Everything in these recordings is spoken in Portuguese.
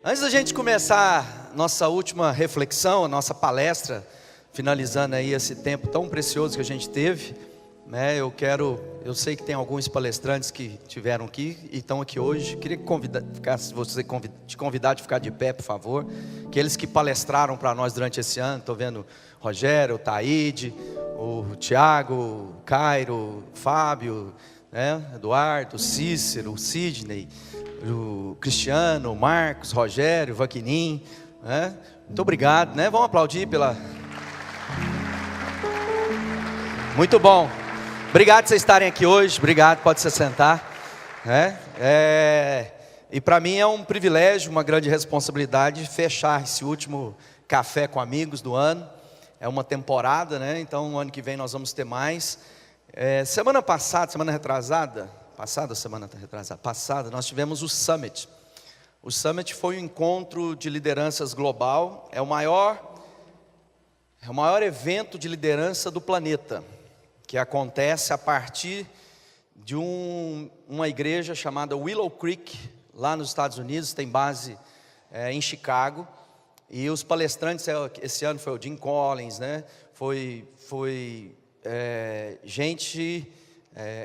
Antes da gente começar nossa última reflexão, a nossa palestra, finalizando aí esse tempo tão precioso que a gente teve, né? Eu sei que tem alguns palestrantes que estiveram aqui e estão aqui hoje. Queria te convidar a ficar de pé, por favor. Aqueles que palestraram para nós durante esse ano, estou vendo o Rogério, o Taíde, o Tiago, o Cairo, o Fábio, né? Eduardo, o Cícero, o Sidney, o Cristiano, o Marcos, o Rogério, o Vaquinim, né? Muito obrigado, né? Vamos aplaudir pela... Muito bom. Obrigado por vocês estarem aqui hoje. Obrigado, pode se sentar, né? E para mim é um privilégio, uma grande responsabilidade fechar esse último café com amigos do ano. É uma temporada, né? Então, no ano que vem nós vamos ter mais. Semana retrasada, nós tivemos o Summit. O Summit foi um encontro de lideranças global. É o maior evento de liderança do planeta, que acontece a partir de uma igreja chamada Willow Creek, lá nos Estados Unidos, tem base em Chicago. E os palestrantes, esse ano foi o Jim Collins, né? Foi gente,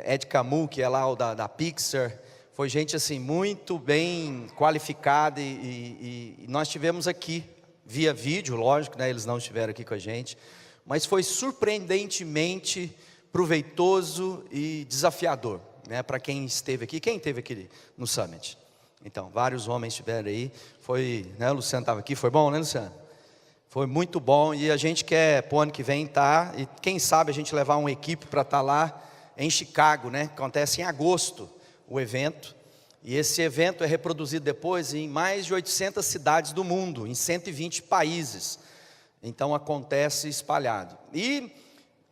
Ed Camus, que é lá o da Pixar, foi gente assim muito bem qualificada e nós tivemos aqui, via vídeo, lógico, né? Eles não estiveram aqui com a gente, mas foi surpreendentemente proveitoso e desafiador, né? Para quem esteve aqui no Summit? Então, vários homens estiveram aí, né? O Luciano estava aqui, foi bom, né, Luciano? Foi muito bom e a gente quer, para o ano que vem, e quem sabe a gente levar uma equipe para estar lá em Chicago, né? Acontece em agosto o evento, e esse evento é reproduzido depois em mais de 800 cidades do mundo, em 120 países, então acontece espalhado, e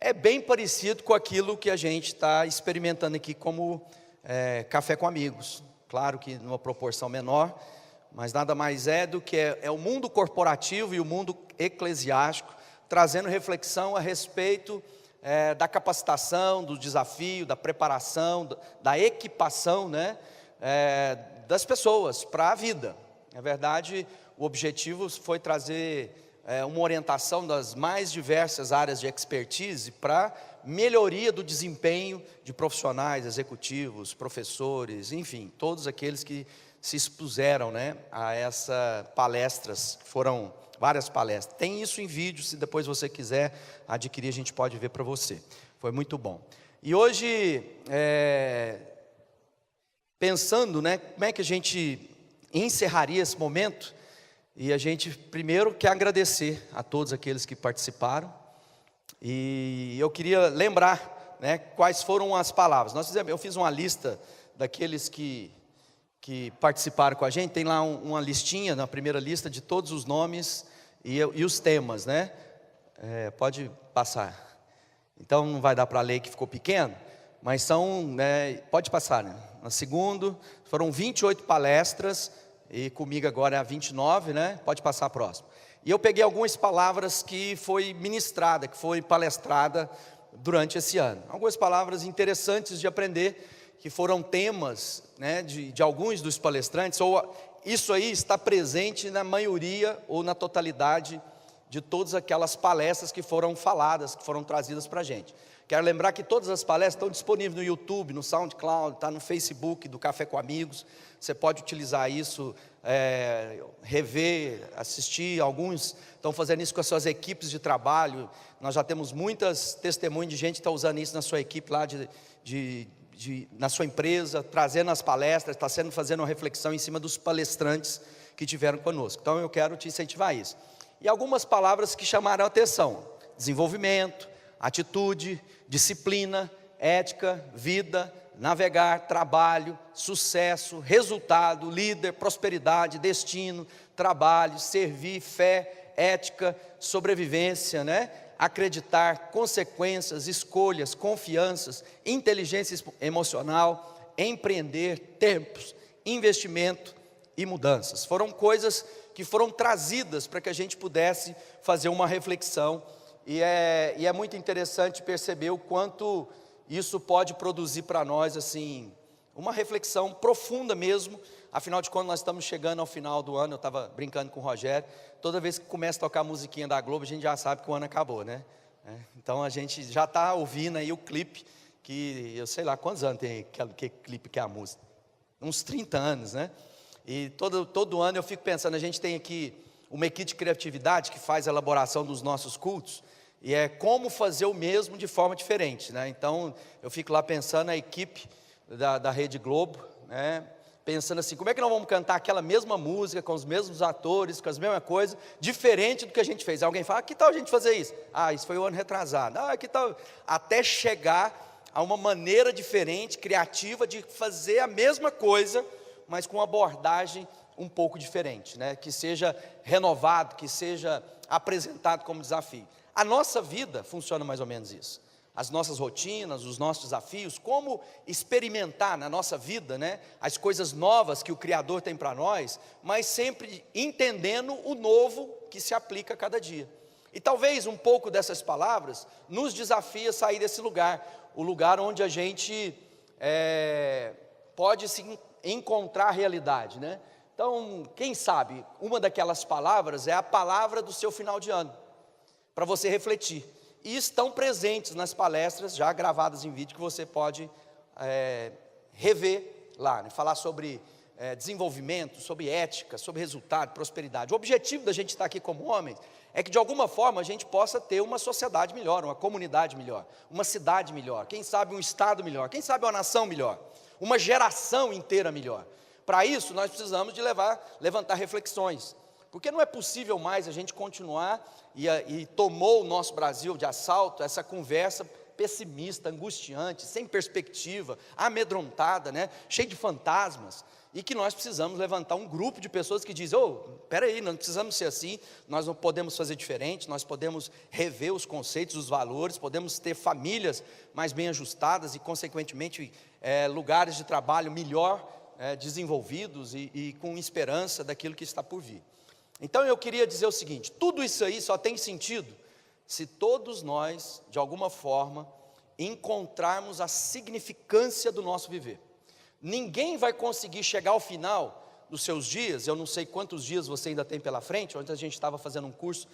é bem parecido com aquilo que a gente está experimentando aqui como café com amigos, claro que numa proporção menor, mas nada mais é do que o mundo corporativo e o mundo eclesiástico, trazendo reflexão a respeito da capacitação, do desafio, da preparação, da equipação, né? Das pessoas para a vida. Na verdade, o objetivo foi trazer uma orientação das mais diversas áreas de expertise para melhoria do desempenho de profissionais, executivos, professores, enfim, todos aqueles que se expuseram, né, a essas palestras. Foram várias palestras. Tem isso em vídeo, se depois você quiser adquirir, a gente pode ver para você. Foi muito bom. E hoje, pensando, né, como é que a gente encerraria esse momento, e a gente primeiro quer agradecer a todos aqueles que participaram, e eu queria lembrar, né, quais foram as palavras. Eu fiz uma lista daqueles que participaram com a gente, tem lá uma listinha, na primeira lista, de todos os nomes e os temas, né? Pode passar. Então não vai dar para ler que ficou pequeno, mas pode passar, né? No segundo, foram 28 palestras, e comigo agora é a 29, né? Pode passar a próxima. E eu peguei algumas palavras que foi ministrada, que foi palestrada durante esse ano. Algumas palavras interessantes de aprender, que foram temas, né, de alguns dos palestrantes, ou isso aí está presente na maioria ou na totalidade de todas aquelas palestras que foram faladas, que foram trazidas para a gente. Quero lembrar que todas as palestras estão disponíveis no YouTube, no SoundCloud, está no Facebook do Café com Amigos. Você pode utilizar isso, rever, assistir. Alguns estão fazendo isso com as suas equipes de trabalho. Nós já temos muitas testemunhas de gente que está usando isso na sua equipe lá na sua empresa, trazendo as palestras, fazendo uma reflexão em cima dos palestrantes que tiveram conosco. Então eu quero te incentivar a isso. E algumas palavras que chamaram a atenção: desenvolvimento, atitude, disciplina, ética, vida, navegar, trabalho, sucesso, resultado, líder, prosperidade, destino, trabalho, servir, fé, ética, sobrevivência, né? Acreditar, consequências, escolhas, confianças, inteligência emocional, empreender, tempos, investimento e mudanças. Foram coisas que foram trazidas para que a gente pudesse fazer uma reflexão, e é muito interessante perceber o quanto isso pode produzir para nós assim uma reflexão profunda mesmo. Afinal de contas, nós estamos chegando ao final do ano. Eu estava brincando com o Rogério, toda vez que começa a tocar a musiquinha da Globo, a gente já sabe que o ano acabou, né? Então a gente já está ouvindo aí o clipe, que eu sei lá quantos anos tem que clipe que é a música, uns 30 anos, né? E todo ano eu fico pensando, a gente tem aqui uma equipe de criatividade que faz a elaboração dos nossos cultos, e é como fazer o mesmo de forma diferente, né? Então eu fico lá pensando, a equipe da Rede Globo, né? Pensando assim, como é que nós vamos cantar aquela mesma música, com os mesmos atores, com as mesmas coisas, diferente do que a gente fez. Alguém fala, que tal a gente fazer isso? Isso foi o ano retrasado. Que tal? Até chegar a uma maneira diferente, criativa, de fazer a mesma coisa, mas com uma abordagem um pouco diferente, né? Que seja renovado, que seja apresentado como desafio. A nossa vida funciona mais ou menos isso. As nossas rotinas, os nossos desafios, como experimentar na nossa vida, né, as coisas novas que o Criador tem para nós, mas sempre entendendo o novo que se aplica a cada dia. E talvez um pouco dessas palavras nos desafia a sair desse lugar, o lugar onde a gente pode se encontrar a realidade, né? Então, quem sabe, uma daquelas palavras é a palavra do seu final de ano, para você refletir. E estão presentes nas palestras já gravadas em vídeo, que você pode rever lá, né? Falar sobre desenvolvimento, sobre ética, sobre resultado, prosperidade. O objetivo da gente estar aqui como homens é que de alguma forma a gente possa ter uma sociedade melhor, uma comunidade melhor, uma cidade melhor, quem sabe um estado melhor, quem sabe uma nação melhor, uma geração inteira melhor. Para isso nós precisamos de levantar reflexões, porque não é possível mais a gente continuar, e tomou o nosso Brasil de assalto essa conversa pessimista, angustiante, sem perspectiva, amedrontada, né? Cheia de fantasmas, e que nós precisamos levantar um grupo de pessoas que dizem, espera aí, não precisamos ser assim, nós não podemos fazer diferente, nós podemos rever os conceitos, os valores, podemos ter famílias mais bem ajustadas e consequentemente lugares de trabalho melhor desenvolvidos e com esperança daquilo que está por vir. Então eu queria dizer o seguinte, tudo isso aí só tem sentido se todos nós, de alguma forma, encontrarmos a significância do nosso viver. Ninguém vai conseguir chegar ao final dos seus dias, eu não sei quantos dias você ainda tem pela frente. Ontem a gente estava fazendo um curso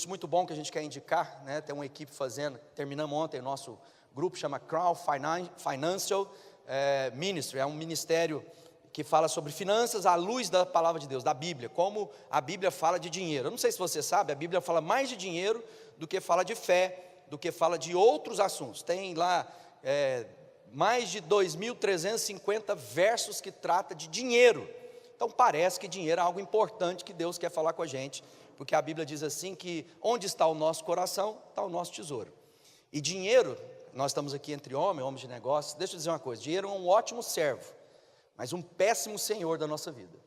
muito bom que a gente quer indicar, né? Tem uma equipe fazendo, terminamos ontem, o nosso grupo chama Crown Financial Ministry, é um ministério que fala sobre finanças à luz da palavra de Deus, da Bíblia, como a Bíblia fala de dinheiro. Eu não sei se você sabe, a Bíblia fala mais de dinheiro do que fala de fé, do que fala de outros assuntos. Tem lá mais de 2.350 versos que trata de dinheiro. Então parece que dinheiro é algo importante que Deus quer falar com a gente, porque a Bíblia diz assim que onde está o nosso coração, está o nosso tesouro. E dinheiro, nós estamos aqui entre homens de negócios, deixa eu dizer uma coisa, dinheiro é um ótimo servo, mas um péssimo senhor da nossa vida.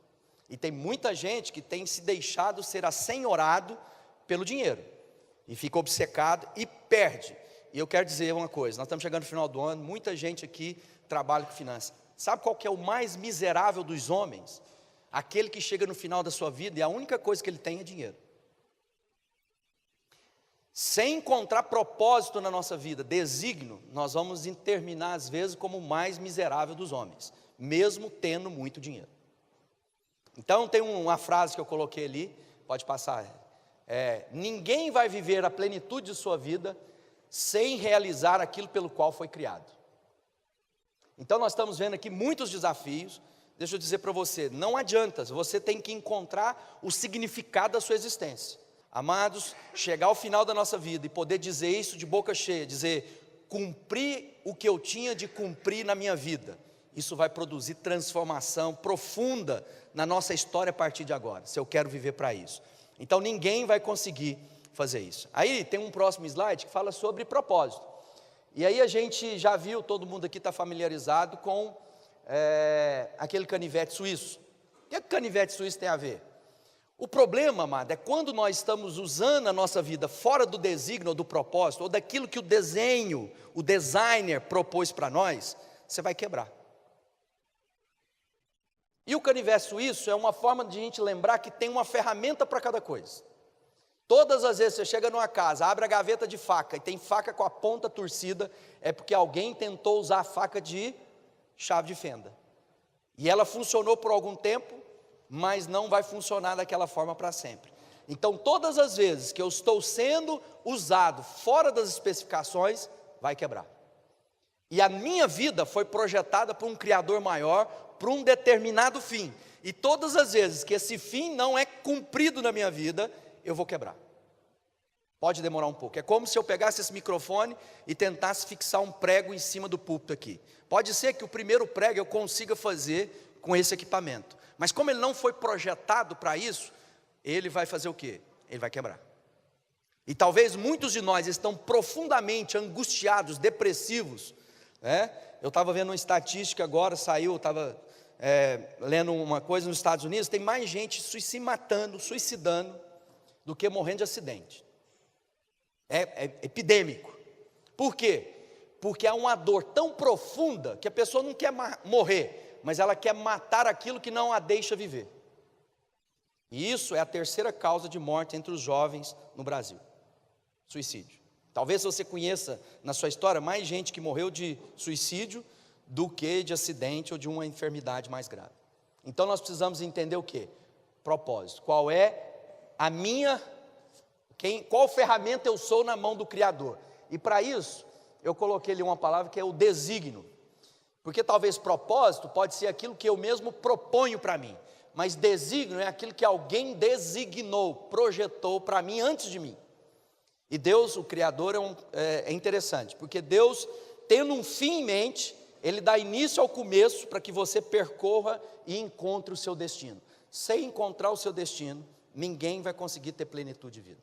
E tem muita gente que tem se deixado ser assenhorado pelo dinheiro, e fica obcecado e perde. E eu quero dizer uma coisa, nós estamos chegando no final do ano, muita gente aqui trabalha com finanças. Sabe qual que é o mais miserável dos homens? Aquele que chega no final da sua vida e a única coisa que ele tem é dinheiro. Sem encontrar propósito na nossa vida, desígnio, nós vamos terminar às vezes como o mais miserável dos homens, mesmo tendo muito dinheiro. Então tem uma frase que eu coloquei ali, pode passar, ninguém vai viver a plenitude de sua vida sem realizar aquilo pelo qual foi criado. Então nós estamos vendo aqui muitos desafios. Deixa eu dizer para você, não adianta, você tem que encontrar o significado da sua existência. Amados, chegar ao final da nossa vida e poder dizer isso de boca cheia, dizer, cumpri o que eu tinha de cumprir na minha vida, isso vai produzir transformação profunda na nossa história a partir de agora, se eu quero viver para isso. Então ninguém vai conseguir fazer isso. Aí tem um próximo slide que fala sobre propósito. E aí a gente já viu, todo mundo aqui está familiarizado com aquele canivete suíço. O que o canivete suíço tem a ver? O problema, amado, é quando nós estamos usando a nossa vida fora do desígnio ou do propósito, ou daquilo que o designer propôs para nós, você vai quebrar. E o canivete suíço é uma forma de a gente lembrar que tem uma ferramenta para cada coisa. Todas as vezes que você chega numa casa, abre a gaveta de faca e tem faca com a ponta torcida, é porque alguém tentou usar a faca de chave de fenda. E ela funcionou por algum tempo, mas não vai funcionar daquela forma para sempre. Então, todas as vezes que eu estou sendo usado fora das especificações, vai quebrar. E a minha vida foi projetada por um Criador maior, para um determinado fim. E todas as vezes que esse fim não é cumprido na minha vida, eu vou quebrar. Pode demorar um pouco. É como se eu pegasse esse microfone e tentasse fixar um prego em cima do púlpito aqui. Pode ser que o primeiro prego eu consiga fazer com esse equipamento. Mas como ele não foi projetado para isso, ele vai fazer o quê? Ele vai quebrar. E talvez muitos de nós estão profundamente angustiados, depressivos, né? Eu estava vendo uma estatística agora, saiu, estava lendo uma coisa nos Estados Unidos, tem mais gente se matando, suicidando, do que morrendo de acidente. É epidêmico. Por quê? Porque há uma dor tão profunda que a pessoa não quer morrer, mas ela quer matar aquilo que não a deixa viver. E isso é a terceira causa de morte entre os jovens no Brasil: suicídio. Talvez você conheça na sua história mais gente que morreu de suicídio do que de acidente ou de uma enfermidade mais grave. Então nós precisamos entender o quê? Propósito. Qual é a minha... qual ferramenta eu sou na mão do Criador? E para isso, eu coloquei ali uma palavra que é o desígnio. Porque talvez propósito pode ser aquilo que eu mesmo proponho para mim, mas desígnio é aquilo que alguém designou, projetou para mim antes de mim. E Deus, o Criador, é interessante, porque Deus, tendo um fim em mente, Ele dá início ao começo para que você percorra e encontre o seu destino. Sem encontrar o seu destino, ninguém vai conseguir ter plenitude de vida.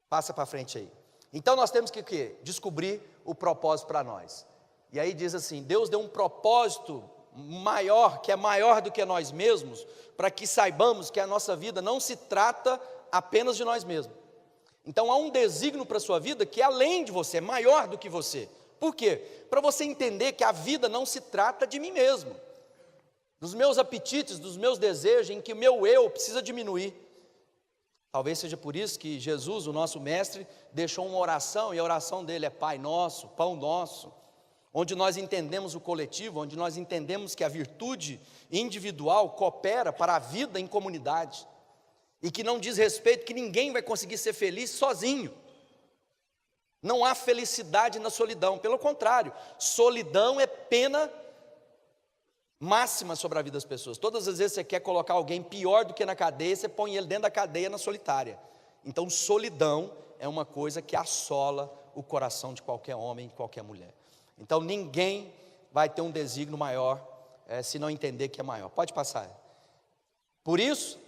Passa para frente aí. Então nós temos que o quê? Descobrir o propósito para nós. E aí diz assim, Deus deu um propósito maior, que é maior do que nós mesmos, para que saibamos que a nossa vida não se trata apenas de nós mesmos. Então há um desígnio para a sua vida que é além de você, é maior do que você. Por quê? Para você entender que a vida não se trata de mim mesmo, dos meus apetites, dos meus desejos, em que o meu eu precisa diminuir. Talvez seja por isso que Jesus, o nosso mestre, deixou uma oração, e a oração dele é Pai Nosso, Pão Nosso, onde nós entendemos o coletivo, onde nós entendemos que a virtude individual coopera para a vida em comunidade, e que não diz respeito que ninguém vai conseguir ser feliz sozinho. Não há felicidade na solidão, pelo contrário, solidão é pena máxima sobre a vida das pessoas. Todas as vezes que você quer colocar alguém pior do que na cadeia, você põe ele dentro da cadeia na solitária. Então solidão é uma coisa que assola o coração de qualquer homem, de qualquer mulher. Então ninguém vai ter um desígnio maior se não entender que é maior. Pode passar. Por isso,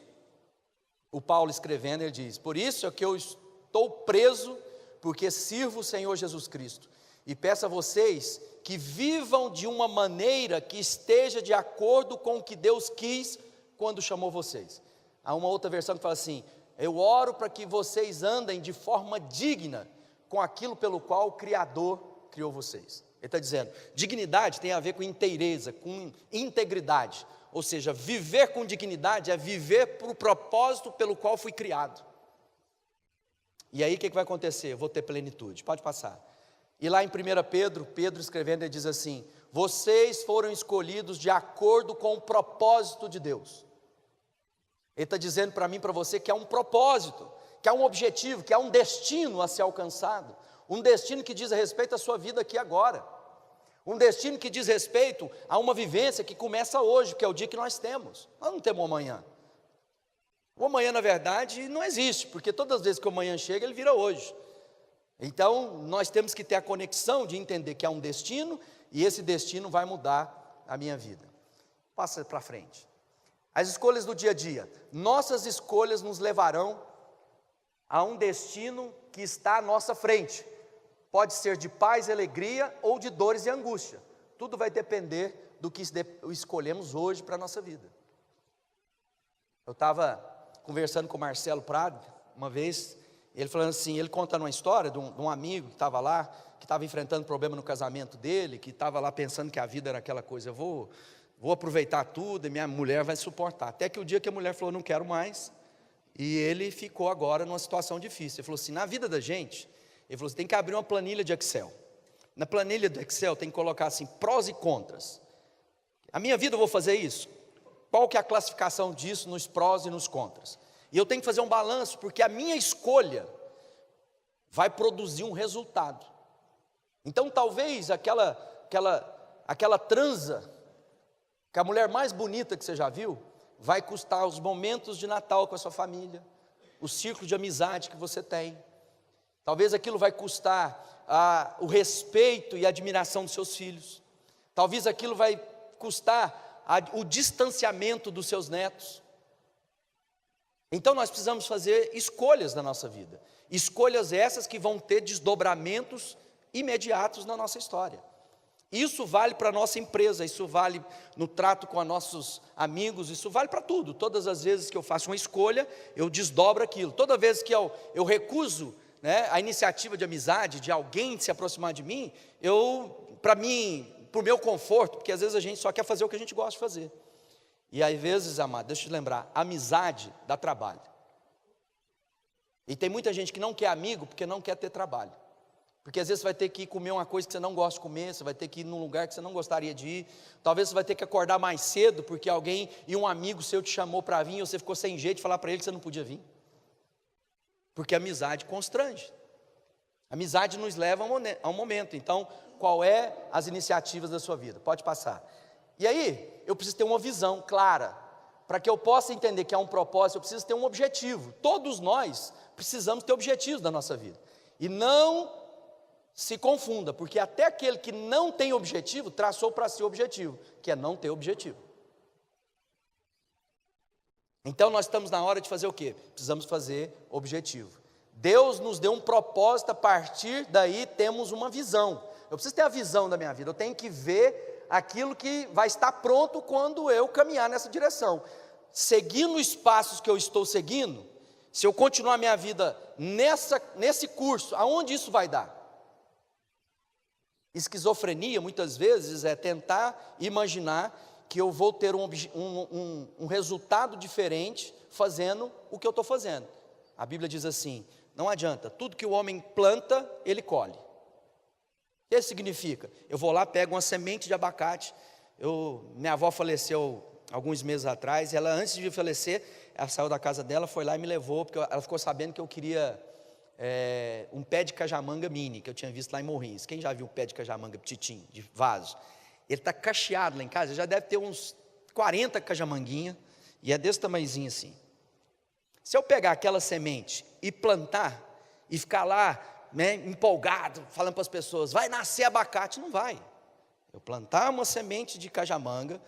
o Paulo escrevendo, ele diz: por isso é que eu estou preso, porque sirvo o Senhor Jesus Cristo, e peço a vocês que vivam de uma maneira que esteja de acordo com o que Deus quis quando chamou vocês. Há uma outra versão que fala assim: eu oro para que vocês andem de forma digna com aquilo pelo qual o Criador criou vocês. Ele está dizendo, dignidade tem a ver com inteireza, com integridade, ou seja, viver com dignidade é viver para o propósito pelo qual fui criado. E aí o que vai acontecer? Eu vou ter plenitude. Pode passar. E lá em 1 Pedro escrevendo, ele diz assim: vocês foram escolhidos de acordo com o propósito de Deus. Ele está dizendo para mim, para você, que há um propósito, que há um objetivo, que há um destino a ser alcançado, um destino que diz respeito à sua vida aqui agora, um destino que diz respeito a uma vivência que começa hoje, que é o dia que nós temos. Nós não temos amanhã. O amanhã, na verdade, não existe, porque todas as vezes que o amanhã chega, ele vira hoje. Então, nós temos que ter a conexão de entender que há um destino, e esse destino vai mudar a minha vida. Passa para frente. As escolhas do dia a dia. Nossas escolhas nos levarão a um destino que está à nossa frente. Pode ser de paz e alegria, ou de dores e angústia. Tudo vai depender do que escolhemos hoje para a nossa vida. Eu estava conversando com o Marcelo Prado, uma vez, ele falando assim, ele contando uma história de um amigo que estava lá, que estava enfrentando problema no casamento dele, que estava lá pensando que a vida era aquela coisa, eu vou aproveitar tudo e minha mulher vai suportar. Até que o dia que a mulher falou, não quero mais, e ele ficou agora numa situação difícil. Ele falou assim, na vida da gente, ele falou assim, tem que abrir uma planilha de Excel. Na planilha do Excel tem que colocar assim, prós e contras. A minha vida eu vou fazer isso? Qual que é a classificação disso nos prós e nos contras? E eu tenho que fazer um balanço, porque a minha escolha vai produzir um resultado. Então talvez aquela transa, que a mulher mais bonita que você já viu, vai custar os momentos de Natal com a sua família, o círculo de amizade que você tem. Talvez aquilo vai custar o respeito e a admiração dos seus filhos. Talvez aquilo vai custar o distanciamento dos seus netos. Então nós precisamos fazer escolhas na nossa vida. Escolhas essas que vão ter desdobramentos imediatos na nossa história. Isso vale para a nossa empresa, isso vale no trato com os nossos amigos, isso vale para tudo. Todas as vezes que eu faço uma escolha, eu desdobro aquilo. Toda vez que eu recuso, né, a iniciativa de amizade, de alguém se aproximar de mim, para o meu conforto, porque às vezes a gente só quer fazer o que a gente gosta de fazer. E às vezes, amado, deixa eu te lembrar, amizade dá trabalho. E tem muita gente que não quer amigo porque não quer ter trabalho. Porque às vezes você vai ter que ir comer uma coisa que você não gosta de comer, você vai ter que ir num lugar que você não gostaria de ir, talvez você vai ter que acordar mais cedo, porque alguém e um amigo seu te chamou para vir, e você ficou sem jeito de falar para ele que você não podia vir. Porque a amizade constrange. A amizade nos leva a um momento. Então, qual é as iniciativas da sua vida? Pode passar. E aí, eu preciso ter uma visão clara, para que eu possa entender que há um propósito, eu preciso ter um objetivo. Todos nós precisamos ter objetivos na nossa vida. E não se confunda, porque até aquele que não tem objetivo, traçou para si o objetivo, que é não ter objetivo. Então nós estamos na hora de fazer o quê? Precisamos fazer objetivo. Deus nos deu um propósito, a partir daí temos uma visão. Eu preciso ter a visão da minha vida, eu tenho que ver aquilo que vai estar pronto quando eu caminhar nessa direção. Seguindo os passos que eu estou seguindo, se eu continuar a minha vida nesse curso, aonde isso vai dar? Esquizofrenia, muitas vezes, é tentar imaginar que eu vou ter um resultado diferente fazendo o que eu estou fazendo. A Bíblia diz assim, não adianta, tudo que o homem planta, ele colhe. O que isso significa? Eu vou lá, pego uma semente de abacate, minha avó faleceu alguns meses atrás, ela antes de falecer, ela saiu da casa dela, foi lá e me levou, porque ela ficou sabendo que eu queria um pé de cajamanga mini, que eu tinha visto lá em Morrinhos. Quem já viu um pé de cajamanga petitinho, de vaso? Ele está cacheado lá em casa, já deve ter uns 40 cajamanguinhas, e é desse tamanhozinho assim. Se eu pegar aquela semente e plantar, e ficar lá, né, empolgado, falando para as pessoas, vai nascer abacate, não vai. Eu plantar uma semente de cajamanga,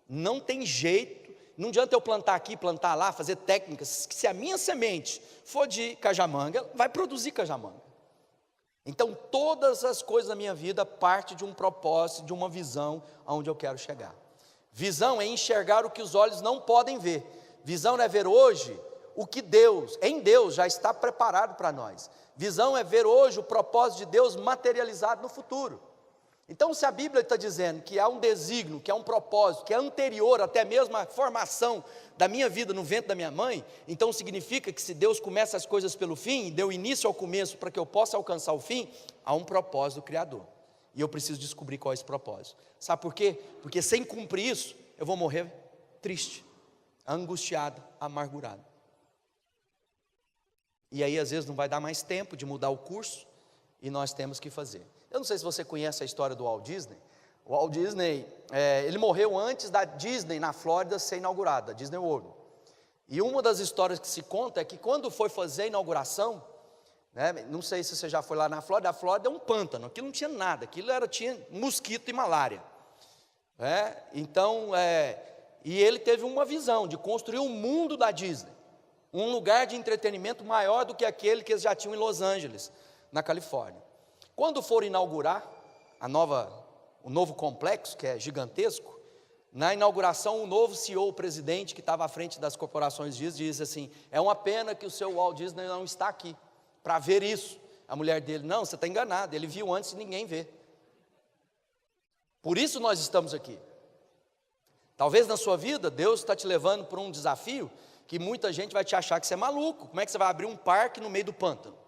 não tem jeito. Não adianta eu plantar aqui, plantar lá, fazer técnicas, se a minha semente for de cajamanga, vai produzir cajamanga. Então todas as coisas da minha vida partem de um propósito, de uma visão aonde eu quero chegar. Visão é enxergar o que os olhos não podem ver. Visão é ver hoje o que Deus, em Deus, já está preparado para nós. Visão é ver hoje o propósito de Deus materializado no futuro. Então, se a Bíblia está dizendo que há um desígnio, que há um propósito, que é anterior até mesmo à formação da minha vida no ventre da minha mãe, então significa que se Deus começa as coisas pelo fim, deu início ao começo para que eu possa alcançar o fim, há um propósito do Criador. E eu preciso descobrir qual é esse propósito. Sabe por quê? Porque sem cumprir isso, eu vou morrer triste, angustiado, amargurado. E aí às vezes não vai dar mais tempo de mudar o curso, e nós temos que fazer. Eu não sei se você conhece a história do Walt Disney. O Walt Disney, ele morreu antes da Disney na Flórida ser inaugurada, a Disney World. E uma das histórias que se conta é que quando foi fazer a inauguração, né, não sei se você já foi lá na Flórida, a Flórida é um pântano, aquilo não tinha nada, aquilo tinha mosquito e malária. Então, e ele teve uma visão de construir o mundo da Disney, um lugar de entretenimento maior do que aquele que eles já tinham em Los Angeles, na Califórnia. Quando foram inaugurar o novo complexo, que é gigantesco, na inauguração o novo CEO, o presidente que estava à frente das corporações Disney, diz assim, é uma pena que o seu Walt Disney não está aqui, para ver isso. A mulher dele, não, você está enganado, ele viu antes e ninguém vê. Por isso nós estamos aqui. Talvez na sua vida, Deus está te levando para um desafio, que muita gente vai te achar que você é maluco. Como é que você vai abrir um parque no meio do pântano?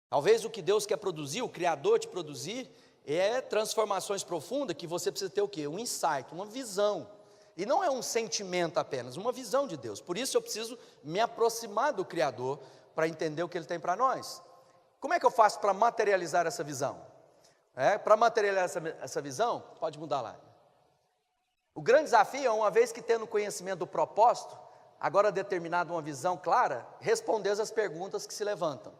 Talvez o que Deus quer produzir, o Criador te produzir, é transformações profundas que você precisa ter o quê? Um insight, uma visão. E não é um sentimento apenas, uma visão de Deus. Por isso eu preciso me aproximar do Criador para entender o que Ele tem para nós. Como é que eu faço para materializar essa visão? Para materializar essa visão, pode mudar lá. O grande desafio é, uma vez que tendo conhecimento do propósito, agora determinado uma visão clara, responder as perguntas que se levantam.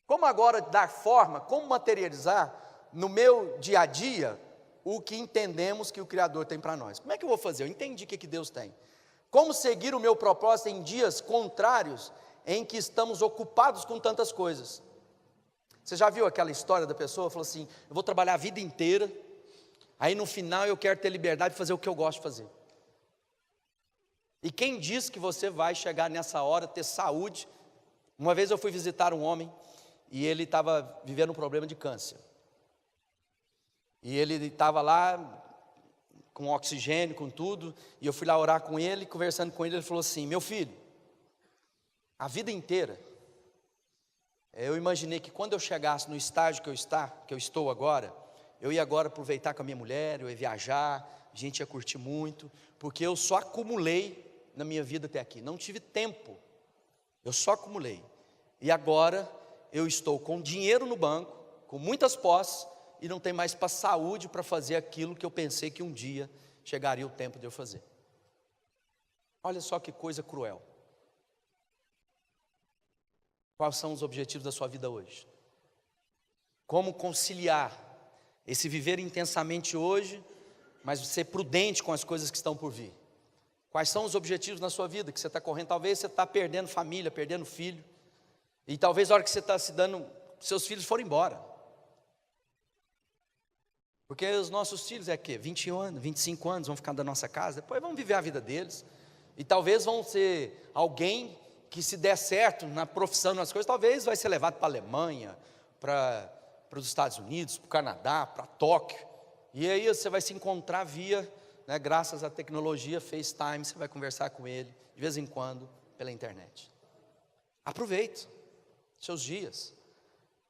Como agora dar forma, como materializar no meu dia a dia o que entendemos que o Criador tem para nós? Como é que eu vou fazer? Eu entendi o que Deus tem. Como seguir o meu propósito em dias contrários em que estamos ocupados com tantas coisas? Você já viu aquela história da pessoa, falou assim, eu vou trabalhar a vida inteira, aí no final eu quero ter liberdade de fazer o que eu gosto de fazer. E quem diz que você vai chegar nessa hora, ter saúde? Uma vez eu fui visitar um homem, e ele estava vivendo um problema de câncer. E ele estava lá, com oxigênio, com tudo, e eu fui lá orar com ele, conversando com ele, ele falou assim, meu filho, a vida inteira, eu imaginei que quando eu chegasse no estágio que eu estou agora, eu ia agora aproveitar com a minha mulher, eu ia viajar, a gente ia curtir muito, porque eu só acumulei na minha vida até aqui, não tive tempo, eu só acumulei, e agora eu estou com dinheiro no banco, com muitas posses, e não tem mais para saúde para fazer aquilo que eu pensei que um dia chegaria o tempo de eu fazer. Olha só que coisa cruel. Quais são os objetivos da sua vida hoje? Como conciliar esse viver intensamente hoje, mas ser prudente com as coisas que estão por vir? Quais são os objetivos na sua vida que você está correndo? Talvez você está perdendo família, perdendo filho, e talvez a hora que você está se dando, seus filhos foram embora. Porque os nossos filhos 20 anos, 25 anos, vão ficar da nossa casa, depois vão viver a vida deles, e talvez vão ser alguém que, se der certo na profissão, nas coisas, talvez vai ser levado para a Alemanha, para os Estados Unidos, para o Canadá, para Tóquio, e aí você vai se encontrar via, graças à tecnologia, FaceTime, você vai conversar com ele, de vez em quando, pela internet. Aproveite seus dias.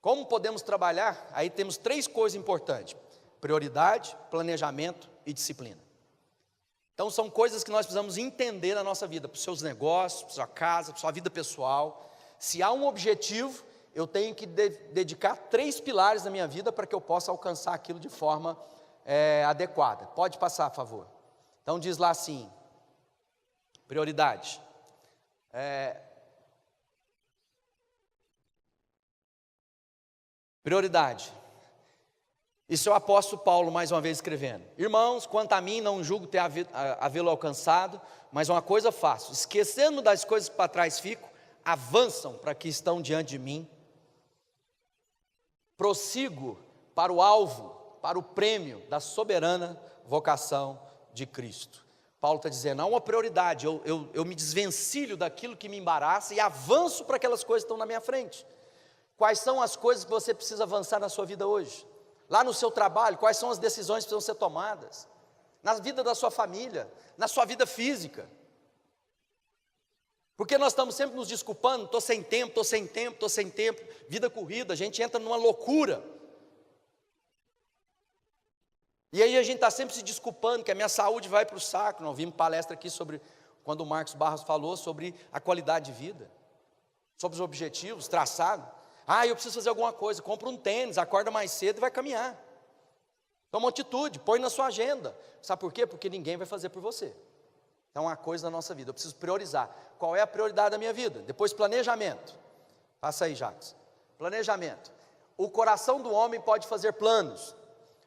Como podemos trabalhar? Aí temos 3 coisas importantes: prioridade, planejamento e disciplina. Então são coisas que nós precisamos entender na nossa vida, para os seus negócios, para a sua casa, para a sua vida pessoal. Se há um objetivo, eu tenho que dedicar 3 pilares na minha vida para que eu possa alcançar aquilo de forma adequada. Pode passar, por favor. Então diz lá assim, prioridade. Prioridade. Isso é o apóstolo Paulo mais uma vez escrevendo. Irmãos, quanto a mim, não julgo ter havê-lo alcançado, mas uma coisa faço, esquecendo das coisas que para trás fico, avançam para que estão diante de mim, prossigo para o alvo, para o prêmio da soberana vocação de Cristo. Paulo está dizendo, há uma prioridade, eu me desvencilho daquilo que me embaraça e avanço para aquelas coisas que estão na minha frente. Quais são as coisas que você precisa avançar na sua vida hoje? Lá no seu trabalho, quais são as decisões que precisam ser tomadas? Na vida da sua família, na sua vida física. Porque nós estamos sempre nos desculpando, estou sem tempo, vida corrida, a gente entra numa loucura. E aí a gente está sempre se desculpando que a minha saúde vai para o saco. Nós vimos palestra aqui sobre, quando o Marcos Barros falou sobre a qualidade de vida, sobre os objetivos traçados. Eu preciso fazer alguma coisa, compra um tênis, acorda mais cedo e vai caminhar. Toma uma atitude, põe na sua agenda. Sabe por quê? Porque ninguém vai fazer por você. Então, uma coisa da nossa vida, eu preciso priorizar. Qual é a prioridade da minha vida? Depois, planejamento. Passa aí, Jacques. Planejamento. O coração do homem pode fazer planos,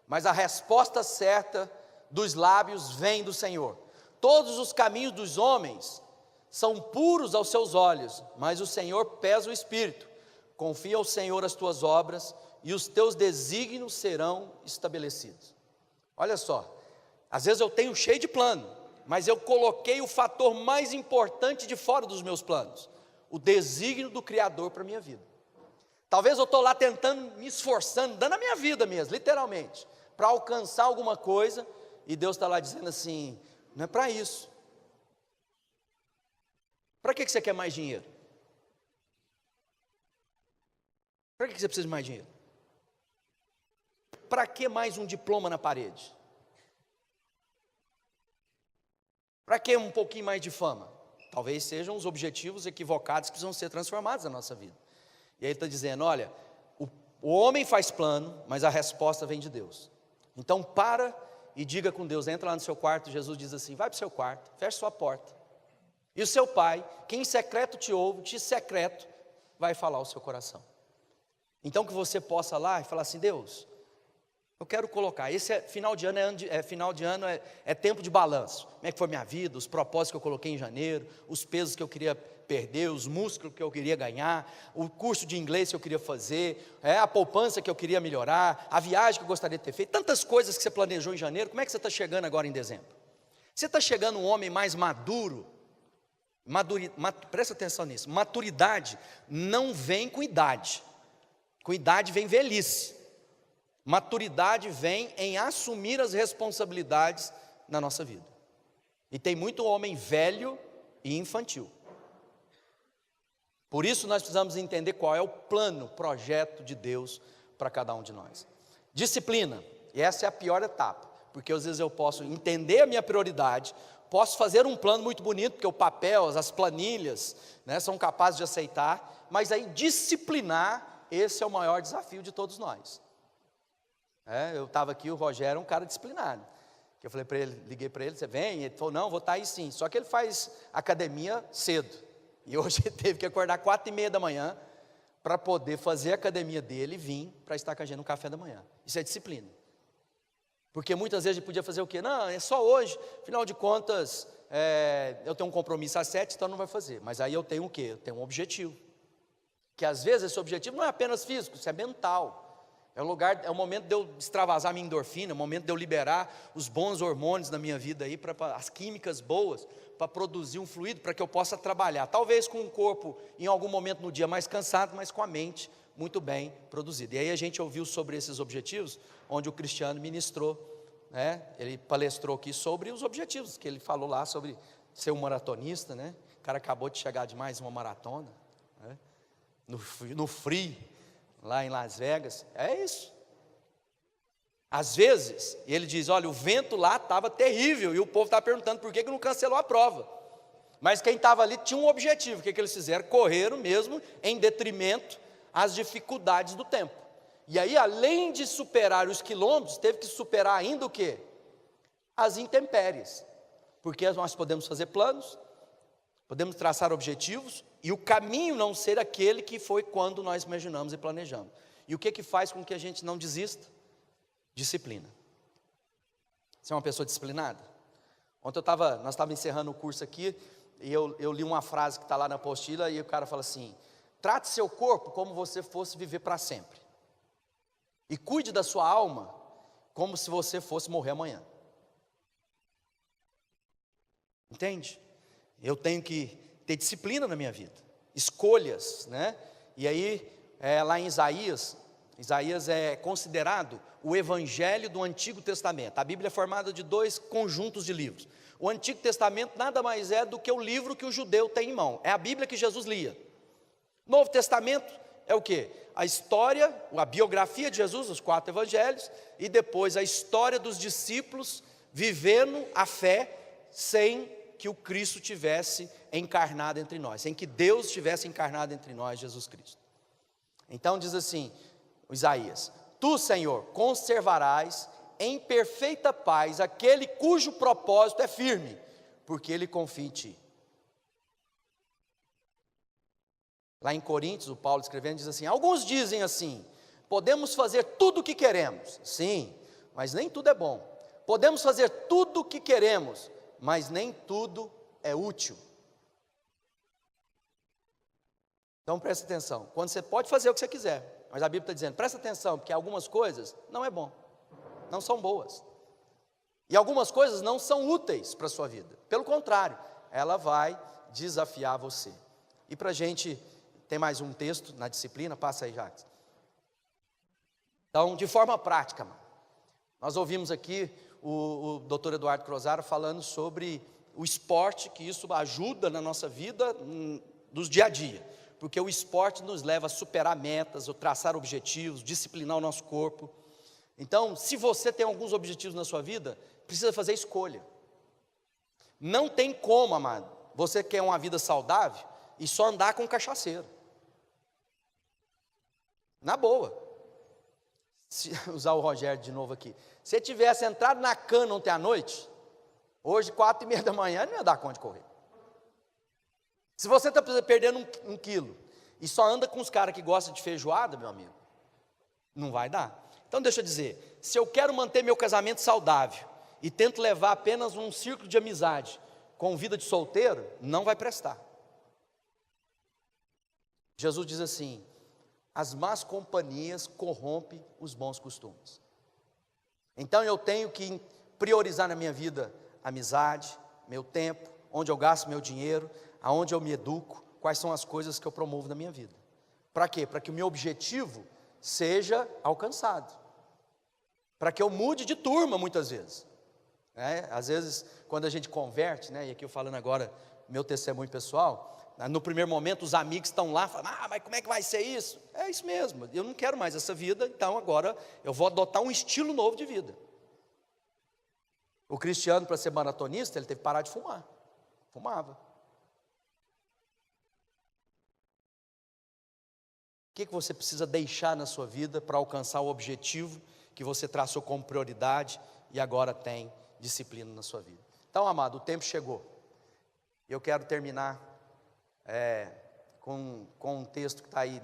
mas a resposta certa dos lábios vem do Senhor. Todos os caminhos dos homens são puros aos seus olhos, mas o Senhor pesa o espírito. Confia ao Senhor as tuas obras e os teus desígnios serão estabelecidos. Olha só, às vezes eu tenho cheio de plano, mas eu coloquei o fator mais importante de fora dos meus planos, o desígnio do Criador para a minha vida. Talvez eu estou lá tentando, me esforçando, dando a minha vida mesmo, literalmente, para alcançar alguma coisa, e Deus está lá dizendo assim, não é para isso. Para que você quer mais dinheiro? Para que você precisa de mais dinheiro? para que mais um diploma na parede? Para que um pouquinho mais de fama? Talvez sejam os objetivos equivocados que precisam ser transformados na nossa vida. E aí ele está dizendo, olha, o homem faz plano, mas a resposta vem de Deus. Então para e diga com Deus, entra lá no seu quarto, Jesus diz assim, vai para o seu quarto, fecha sua porta. E o seu pai, que em secreto te ouve, de secreto, vai falar ao seu coração. Então que você possa lá e falar assim, Deus, eu quero colocar, esse final de ano é tempo de balanço. Como é que foi minha vida, os propósitos que eu coloquei em janeiro, os pesos que eu queria perder, os músculos que eu queria ganhar, o curso de inglês que eu queria fazer, a poupança que eu queria melhorar, a viagem que eu gostaria de ter feito, tantas coisas que você planejou em janeiro. Como é que você está chegando agora em dezembro? Você está chegando um homem mais maduro, presta atenção nisso, maturidade não vem com idade vem velhice. Maturidade vem em assumir as responsabilidades na nossa vida. E tem muito homem velho e infantil. Por isso nós precisamos entender qual é o plano, projeto de Deus para cada um de nós. Disciplina, e essa é a pior etapa, porque às vezes eu posso entender a minha prioridade, posso fazer um plano muito bonito, porque o papel, as planilhas, né, são capazes de aceitar, mas aí disciplinar, esse é o maior desafio de todos nós. Eu estava aqui, o Rogério é um cara disciplinado. Eu falei para ele, liguei para ele, você vem? Ele falou, não, vou estar aí sim. Só que ele faz academia cedo. E hoje ele teve que acordar 4h30 da manhã para poder fazer a academia dele e vir para estar com a gente no café da manhã. Isso é disciplina. Porque muitas vezes ele podia fazer o quê? Não, é só hoje, afinal de contas, eu tenho um compromisso às 7, então não vai fazer. Mas aí eu tenho o quê? Eu tenho um objetivo. Que às vezes esse objetivo não é apenas físico, isso é mental. É o momento de eu extravasar minha endorfina, é o momento de eu liberar os bons hormônios na minha vida aí, as químicas boas, para produzir um fluido, para que eu possa trabalhar. Talvez com o corpo em algum momento no dia mais cansado, mas com a mente muito bem produzida. E aí a gente ouviu sobre esses objetivos, onde o Cristiano ministrou, né? Ele palestrou aqui sobre os objetivos, que ele falou lá sobre ser um maratonista, né? O cara acabou de chegar de mais uma maratona, né? No Free, lá em Las Vegas, é isso. Às vezes, ele diz, olha, o vento lá estava terrível, e o povo estava perguntando por que não cancelou a prova. Mas quem estava ali tinha um objetivo, o que eles fizeram? Correram mesmo em detrimento às dificuldades do tempo. E aí, além de superar os quilômetros, teve que superar ainda o quê? As intempéries. Porque nós podemos fazer planos, podemos traçar objetivos, e o caminho não ser aquele que foi quando nós imaginamos e planejamos. E o que faz com que a gente não desista? Disciplina. Você é uma pessoa disciplinada? Ontem nós estávamos encerrando o curso aqui, e eu li uma frase que está lá na apostila, e o cara fala assim, trate seu corpo como você fosse viver para sempre. E cuide da sua alma como se você fosse morrer amanhã. Entende? Eu tenho que ter disciplina na minha vida, escolhas, né? E aí, lá em Isaías é considerado o evangelho do Antigo Testamento. A Bíblia é formada de 2 conjuntos de livros. O Antigo Testamento nada mais é do que o livro que o judeu tem em mão, é a Bíblia que Jesus lia. Novo Testamento é o quê? A história, a biografia de Jesus, os 4 evangelhos, e depois a história dos discípulos vivendo a fé sem que o Cristo tivesse encarnado entre nós, sem que Deus tivesse encarnado entre nós, Jesus Cristo. Então diz assim, Isaías, tu, Senhor, conservarás em perfeita paz aquele cujo propósito é firme, porque ele confia em ti. Lá em Coríntios, o Paulo escrevendo diz assim, alguns dizem assim, podemos fazer tudo o que queremos, sim, mas nem tudo é bom. Podemos fazer tudo o que queremos, mas nem tudo é útil. Então presta atenção, quando você pode fazer o que você quiser, mas a Bíblia está dizendo, presta atenção, porque algumas coisas não é bom, não são boas, e algumas coisas não são úteis para a sua vida, pelo contrário, ela vai desafiar você. E para a gente, tem mais um texto na disciplina, passa aí, Jacques. Então, de forma prática, nós ouvimos aqui o Dr. Eduardo Crozaro falando sobre o esporte, que isso ajuda na nossa vida, dos dia a dia, porque o esporte nos leva a superar metas, a traçar objetivos, disciplinar o nosso corpo. Então, se você tem alguns objetivos na sua vida, precisa fazer escolha. Não tem como, amado, você quer uma vida saudável e só andar com um cachaceiro. Na boa. Se usar o Rogério de novo aqui. Se você tivesse entrado na cana ontem à noite, hoje, 4h30 da manhã, não ia dar conta de correr. Se você está perdendo um quilo e só anda com os caras que gostam de feijoada, meu amigo, não vai dar. Então deixa eu dizer, se eu quero manter meu casamento saudável e tento levar apenas um círculo de amizade com vida de solteiro, não vai prestar. Jesus diz assim: as más companhias corrompem os bons costumes. Então eu tenho que priorizar na minha vida amizade, meu tempo, onde eu gasto meu dinheiro, aonde eu me educo, quais são as coisas que eu promovo na minha vida. Para quê? Para que o meu objetivo seja alcançado. Para que eu mude de turma muitas vezes. Às vezes, quando a gente converte, e aqui eu falando agora, meu testemunho pessoal, no primeiro momento os amigos estão lá, falando, mas como é que vai ser isso? É isso mesmo, eu não quero mais essa vida, então agora eu vou adotar um estilo novo de vida. O Cristiano, para ser maratonista, ele teve que parar de fumar. Fumava. O que você precisa deixar na sua vida para alcançar o objetivo que você traçou como prioridade e agora tem disciplina na sua vida? Então, amado, o tempo chegou. Eu quero terminar com um texto que está aí,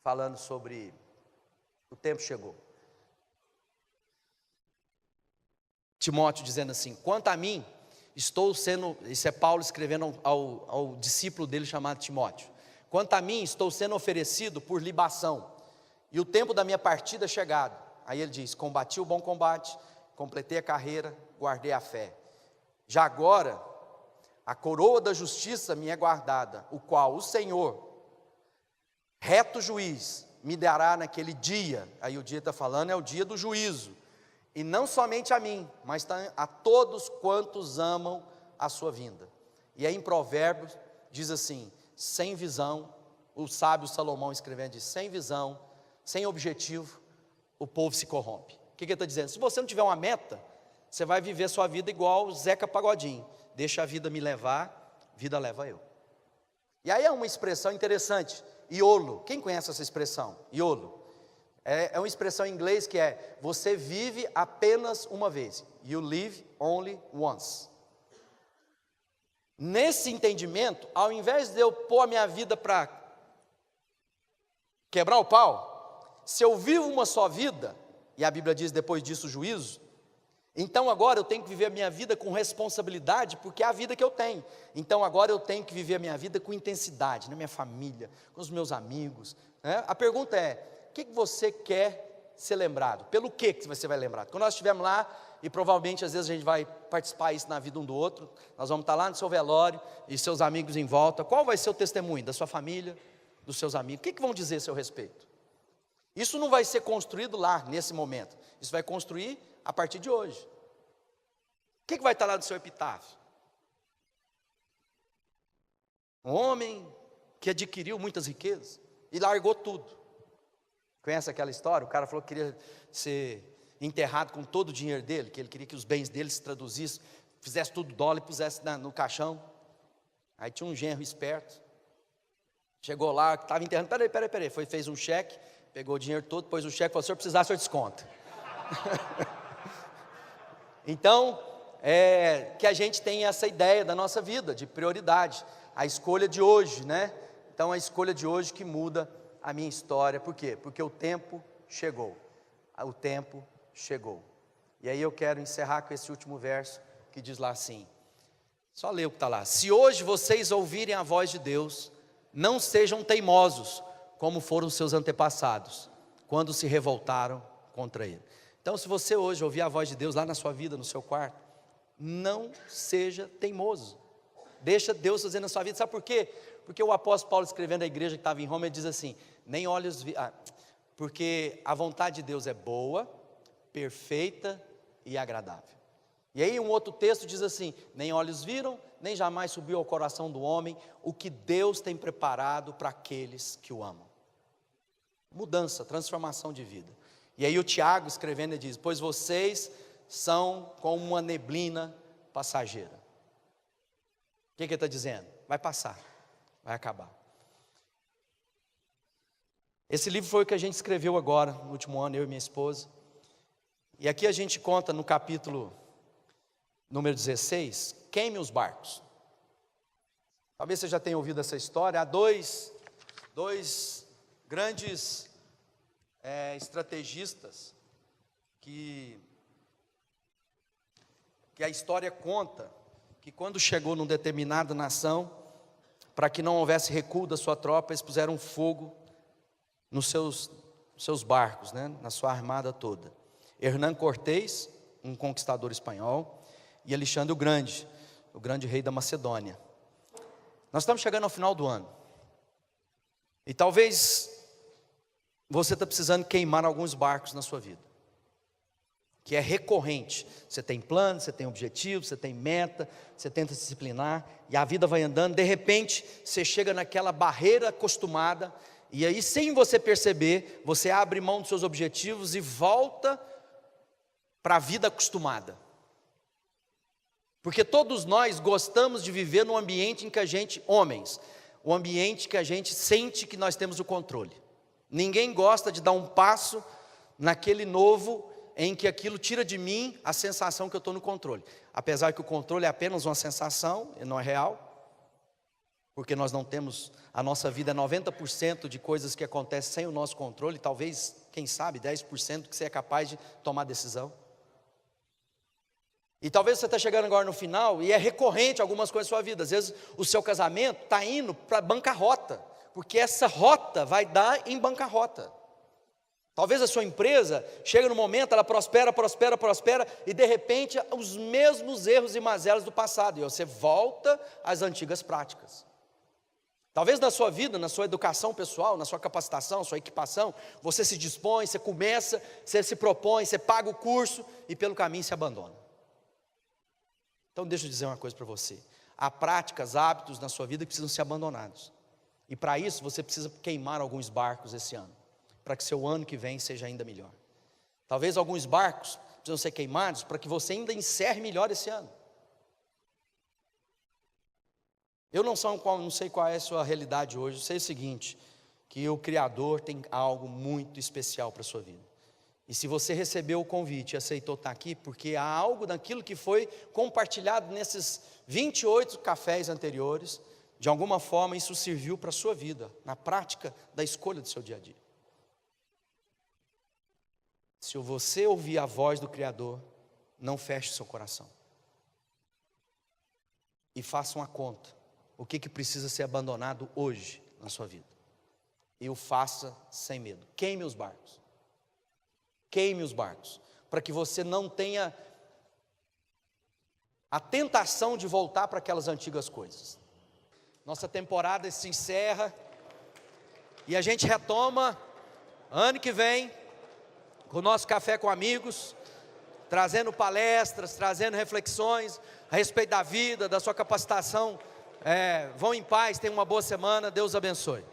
falando sobre o tempo chegou. Timóteo dizendo assim: quanto a mim, estou sendo, isso é Paulo escrevendo ao discípulo dele chamado Timóteo, quanto a mim, estou sendo oferecido por libação, e o tempo da minha partida é chegado. Aí ele diz: combati o bom combate, completei a carreira, guardei a fé. Já agora, a coroa da justiça me é guardada, o qual o Senhor, reto juiz, me dará naquele dia. Aí o dia está falando é o dia do juízo. E não somente a mim, mas a todos quantos amam a sua vinda. E aí em Provérbios diz assim: sem visão, o sábio Salomão escrevendo diz: sem visão, sem objetivo, o povo se corrompe. O que ele está dizendo? Se você não tiver uma meta, você vai viver sua vida igual o Zeca Pagodinho: deixa a vida me levar, vida leva eu. E aí é uma expressão interessante, iolo. Quem conhece essa expressão? Iolo. É uma expressão em inglês que é: você vive apenas uma vez. You live only once. Nesse entendimento, ao invés de eu pôr a minha vida para quebrar o pau, se eu vivo uma só vida, e a Bíblia diz depois disso juízo, então agora eu tenho que viver a minha vida com responsabilidade, porque é a vida que eu tenho. Então agora eu tenho que viver a minha vida com intensidade, na minha família, com os meus amigos. A pergunta é: o que você quer ser lembrado? Pelo que você vai lembrar? Quando nós estivermos lá, e provavelmente às vezes a gente vai participar isso na vida um do outro, nós vamos estar lá no seu velório, e seus amigos em volta, qual vai ser o testemunho da sua família, dos seus amigos? O que vão dizer a seu respeito? Isso não vai ser construído lá, nesse momento, isso vai construir a partir de hoje. O que vai estar lá no seu epitáfio? Um homem que adquiriu muitas riquezas e largou tudo. Conhece aquela história? O cara falou que queria ser enterrado com todo o dinheiro dele, que ele queria que os bens dele se traduzissem, fizesse tudo dólar e pusesse no caixão. Aí tinha um genro esperto, chegou lá, que estava enterrando, peraí, fez um cheque, pegou o dinheiro todo, pôs o cheque, falou: se eu precisar, o senhor desconta. Então, que a gente tenha essa ideia da nossa vida, de prioridade, a escolha de hoje, Então a escolha de hoje que muda a minha história. Por quê? Porque o tempo chegou. O tempo chegou. E aí eu quero encerrar com esse último verso que diz lá assim, só ler o que está lá: se hoje vocês ouvirem a voz de Deus, não sejam teimosos, como foram seus antepassados, quando se revoltaram contra Ele. Então, se você hoje ouvir a voz de Deus lá na sua vida, no seu quarto, não seja teimoso. Deixa Deus fazer na sua vida. Sabe por quê? Porque o apóstolo Paulo, escrevendo à igreja que estava em Roma, ele diz assim: nem olhos porque a vontade de Deus é boa, perfeita e agradável. E aí um outro texto diz assim: nem olhos viram, nem jamais subiu ao coração do homem o que Deus tem preparado para aqueles que o amam. Mudança, transformação de vida. E aí o Tiago escrevendo, ele diz: pois vocês são como uma neblina passageira. O que ele está dizendo? Vai passar, vai acabar. Esse livro foi o que a gente escreveu agora, no último ano, eu e minha esposa. E aqui a gente conta no capítulo número 16, queime os barcos. Talvez você já tenha ouvido essa história. Há dois grandes estrategistas que a história conta que quando chegou numa determinada nação, para que não houvesse recuo da sua tropa, eles puseram fogo nos seus barcos, né, na sua armada toda. Hernán Cortés, um conquistador espanhol, e Alexandre o grande rei da Macedônia. Nós estamos chegando ao final do ano, e talvez você está precisando queimar alguns barcos na sua vida, que é recorrente. Você tem plano, você tem objetivo, você tem meta, você tenta disciplinar, e a vida vai andando, de repente, você chega naquela barreira acostumada, e aí sem você perceber, você abre mão dos seus objetivos e volta para a vida acostumada. Porque todos nós gostamos de viver num ambiente em que a gente, homens, o ambiente que a gente sente que nós temos o controle. Ninguém gosta de dar um passo naquele novo em que aquilo tira de mim a sensação que eu estou no controle. Apesar que o controle é apenas uma sensação, e não é real, porque nós não temos, a nossa vida é 90% de coisas que acontecem sem o nosso controle, talvez, quem sabe, 10% que você é capaz de tomar decisão. E talvez você está chegando agora no final, e é recorrente algumas coisas na sua vida. Às vezes o seu casamento está indo para bancarrota, porque essa rota vai dar em bancarrota. Talvez a sua empresa chega no momento, ela prospera, e de repente os mesmos erros e mazelas do passado, e você volta às antigas práticas. Talvez na sua vida, na sua educação pessoal, na sua capacitação, na sua equipação, você se dispõe, você começa, você se propõe, você paga o curso, e pelo caminho se abandona. Então deixa eu dizer uma coisa para você: há práticas, hábitos na sua vida que precisam ser abandonados, e para isso você precisa queimar alguns barcos esse ano, para que seu ano que vem seja ainda melhor. Talvez alguns barcos precisam ser queimados para que você ainda encerre melhor esse ano. Eu não sei qual é a sua realidade hoje, eu sei o seguinte, que o Criador tem algo muito especial para a sua vida. E se você recebeu o convite e aceitou estar aqui, porque há algo daquilo que foi compartilhado nesses 28 cafés anteriores, de alguma forma isso serviu para a sua vida, na prática da escolha do seu dia a dia. Se você ouvir a voz do Criador, não feche seu coração. E faça uma conta. O que precisa ser abandonado hoje na sua vida? E o faça sem medo. Queime os barcos. Queime os barcos. Para que você não tenha a tentação de voltar para aquelas antigas coisas. Nossa temporada se encerra. E a gente retoma ano que vem com o nosso café com amigos, trazendo palestras, trazendo reflexões a respeito da vida, da sua capacitação. Vão em paz, tenham uma boa semana, Deus abençoe.